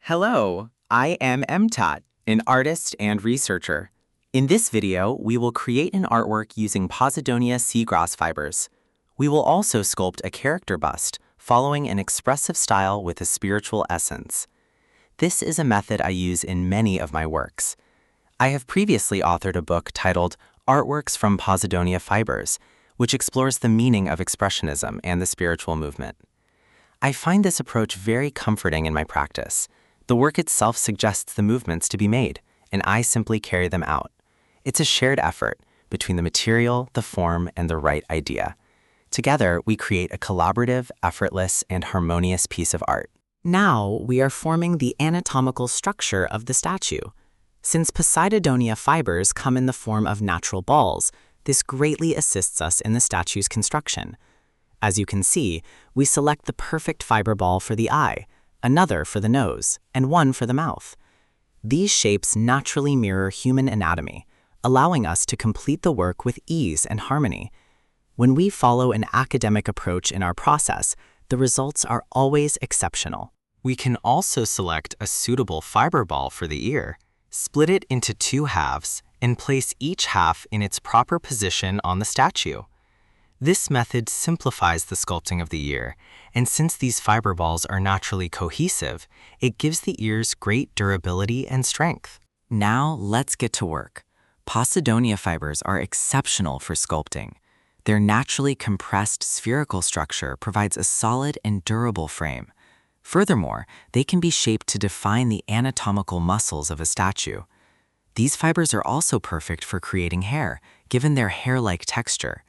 Hello, I am MTAT, an artist and researcher. In this video, we will create an artwork using posidonia seagrass fibers. We will also sculpt a character bust, following an expressive style with a spiritual essence. This is a method I use in many of my works. I have previously authored a book titled Artworks from Posidonia Fibers, which explores the meaning of expressionism and the spiritual movement. I find this approach very comforting in my practice. The work itself suggests the movements to be made, and I simply carry them out. It's a shared effort between the material, the form, and the right idea. Together, we create a collaborative, effortless, and harmonious piece of art. Now, we are forming the anatomical structure of the statue. Since posidonia fibers come in the form of natural balls, this greatly assists us in the statue's construction. As you can see, we select the perfect fiber ball for the eye, another for the nose, and one for the mouth. These shapes naturally mirror human anatomy, allowing us to complete the work with ease and harmony. When we follow an academic approach in our process, the results are always exceptional. We can also select a suitable fiber ball for the ear, split it into two halves, and place each half in its proper position on the statue. This method simplifies the sculpting of the ear, and since these fiber balls are naturally cohesive, it gives the ears great durability and strength. Now let's get to work. Posidonia fibers are exceptional for sculpting. Their naturally compressed spherical structure provides a solid and durable frame. Furthermore, they can be shaped to define the anatomical muscles of a statue. These fibers are also perfect for creating hair, given their hair-like texture.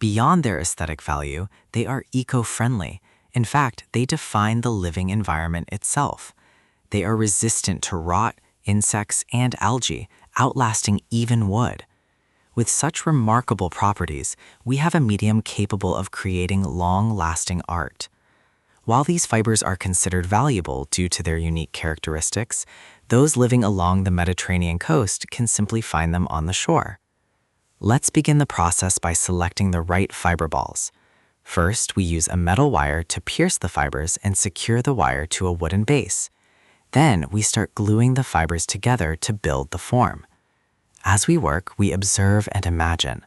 Beyond their aesthetic value, they are eco-friendly. In fact, they define the living environment itself. They are resistant to rot, insects, and algae, outlasting even wood. With such remarkable properties, we have a medium capable of creating long-lasting art. While these fibers are considered valuable due to their unique characteristics, those living along the Mediterranean coast can simply find them on the shore. Let's begin the process by selecting the right fiber balls. First, we use a metal wire to pierce the fibers and secure the wire to a wooden base. Then, we start gluing the fibers together to build the form. As we work, we observe and imagine.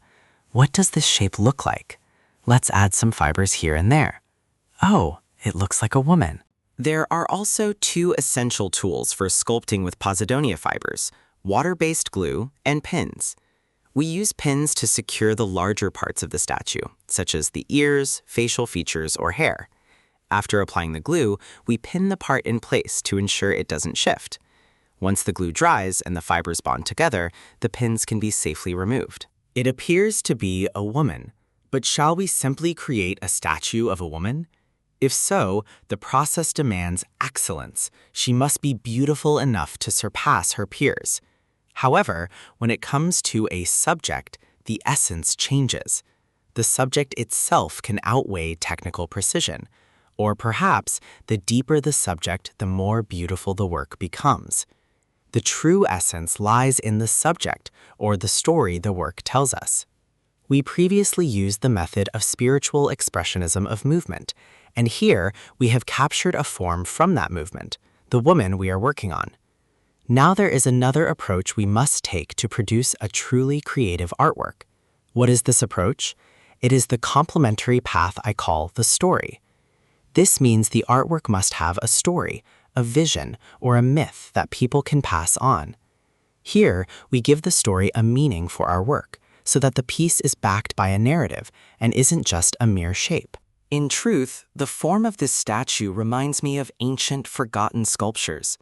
What does this shape look like? Let's add some fibers here and there. Oh, it looks like a woman. There are also two essential tools for sculpting with posidonia fibers: water-based glue and pins. We use pins to secure the larger parts of the statue, such as the ears, facial features, or hair. After applying the glue, we pin the part in place to ensure it doesn't shift. Once the glue dries and the fibers bond together, the pins can be safely removed. It appears to be a woman, but shall we simply create a statue of a woman? If so, the process demands excellence. She must be beautiful enough to surpass her peers. However, when it comes to a subject, the essence changes. The subject itself can outweigh technical precision. Or perhaps, the deeper the subject, the more beautiful the work becomes. The true essence lies in the subject, or the story the work tells us. We previously used the method of spiritual expressionism of movement, and here we have captured a form from that movement, the woman we are working on. Now there is another approach we must take to produce a truly creative artwork. What is this approach? It is the complementary path I call the story. This means the artwork must have a story, a vision, or a myth that people can pass on. Here, we give the story a meaning for our work, so that the piece is backed by a narrative and isn't just a mere shape. In truth, the form of this statue reminds me of ancient, forgotten sculptures.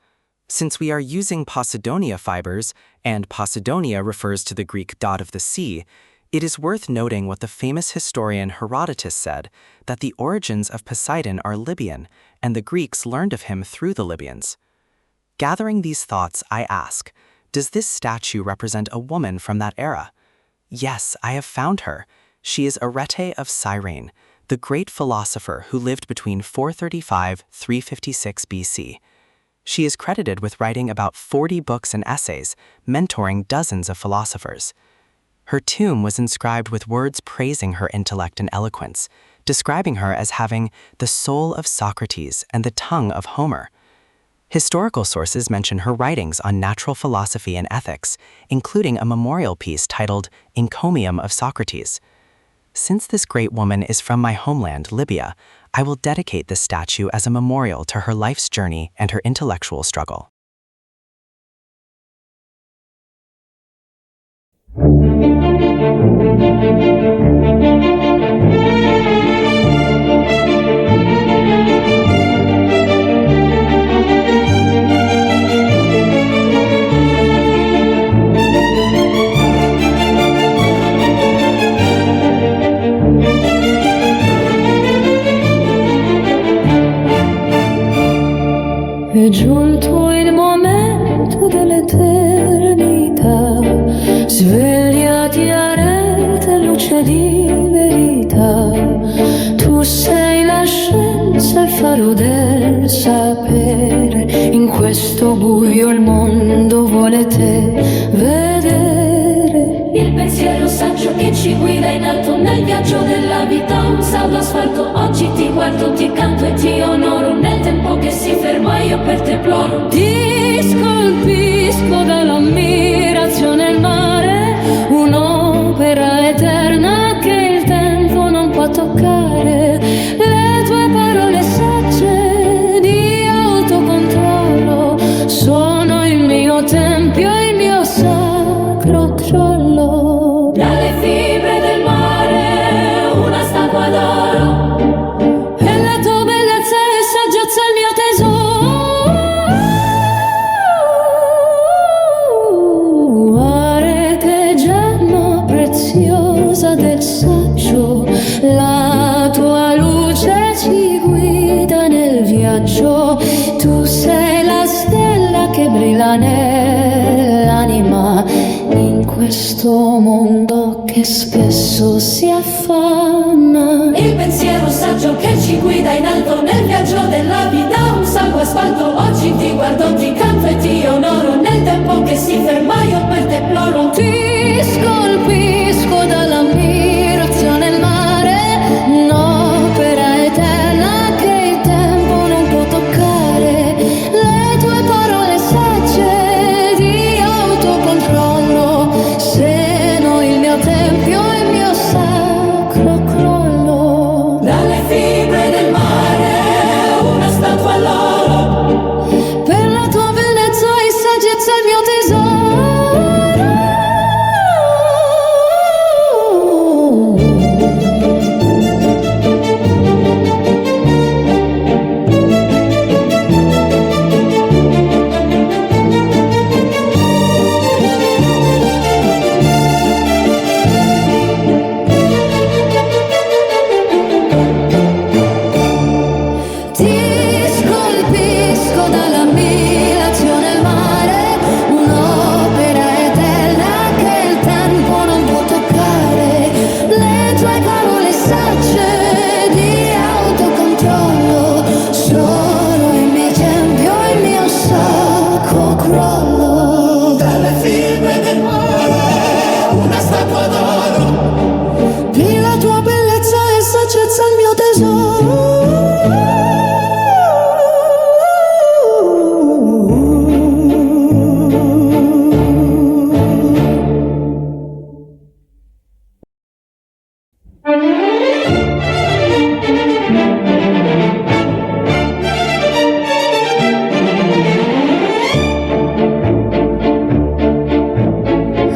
Since we are using posidonia fibers, and posidonia refers to the Greek dot of the sea, it is worth noting what the famous historian Herodotus said, that the origins of Poseidon are Libyan, and the Greeks learned of him through the Libyans. Gathering these thoughts, I ask, does this statue represent a woman from that era? Yes, I have found her. She is Arete of Cyrene, the great philosopher who lived between 435–356 BC. She is credited with writing about 40 books and essays, mentoring dozens of philosophers. Her tomb was inscribed with words praising her intellect and eloquence, describing her as having the soul of Socrates and the tongue of Homer. Historical sources mention her writings on natural philosophy and ethics, including a memorial piece titled Encomium of Socrates. Since this great woman is from my homeland, Libya, I will dedicate this statue as a memorial to her life's journey and her intellectual struggle. È giunto il momento dell'eternità, svegliati Arete, luce di verità. Tu sei la scienza, il faro del sapere, in questo buio il mondo vuole te vedere. Il pensiero saggio che ci guida in alto nel viaggio della vita, un saldo asfalto, oggi ti guardo, ti canto e ti onoro, nel tempo che si ferma io per te ploro. Ti scolpisco dall'ammirazione il mare, un'opera eterna che il tempo non può toccare. Le tue parole sagge di autocontrollo sono il mio tempio, il mio sacro crollo. Dalle fibre del mare una statua d'oro, E la tua bellezza e saggezza il mio tesoro. Arete gemma preziosa del saggio, la tua luce ci guida nel viaggio. Tu sei la stella che brilla nell'anima, in questo mondo che spesso si affanna. il pensiero saggio che ci guida in alto nel viaggio della vita, un salvo asfalto, oggi ti guardo, ti canto e ti onoro, nel tempo che si ferma io per te ploro. Ti scolpisco dall'ammirazione il mare, un'opera eterna che il tempo non può toccare. Le tue parole sagge di autocontrollo sono il mio tempio, il mio sacro crollo. Dalle fibre del mare una statua all'oro, Per la tua bellezza e saggezza il mio Ti scolpisco dall'ammirazione il mare, un'opera eterna che il tempo non può toccare. Le tue parole sagge di autocontrollo sono il mio tempio, il mio sacro crollo. dalle fibre del mare una statua d'oro, Per la tua bellezza e saggezza il mio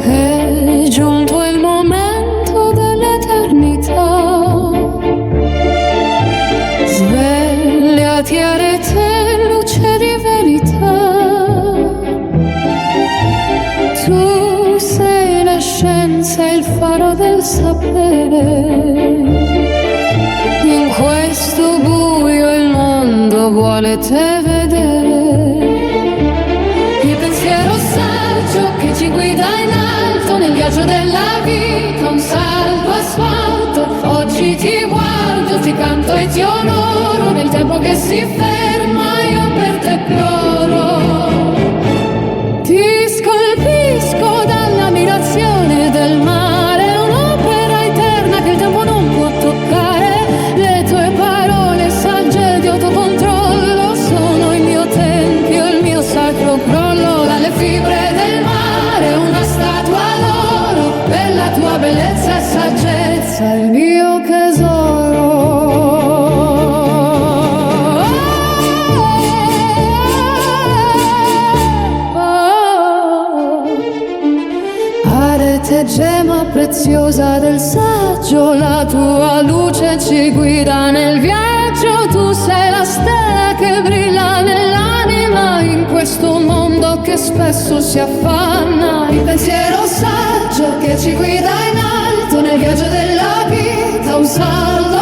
È giunto il momento dell'eternità, svegliati Arete, luce di verità. Tu sei la scienza, il faro del sapere, in questo buio il mondo vuole te vedere. Il pensiero saggio che ci guida in alto nel viaggio della vita, un salvo asfalto, oggi ti guardo, ti canto e ti onoro, nel tempo che si ferma io per te ploro. Ti scolpisco dall'ammirazione del mare, un'opera eterna che il tempo non può toccare. Le tue parole sagge di autocontrollo sono il mio tempio, la gemma preziosa del saggio, la tua luce ci guida nel viaggio, tu sei la stella che brilla nell'anima, in questo mondo che spesso si affanna, il pensiero saggio che ci guida in alto nel viaggio della vita, un salto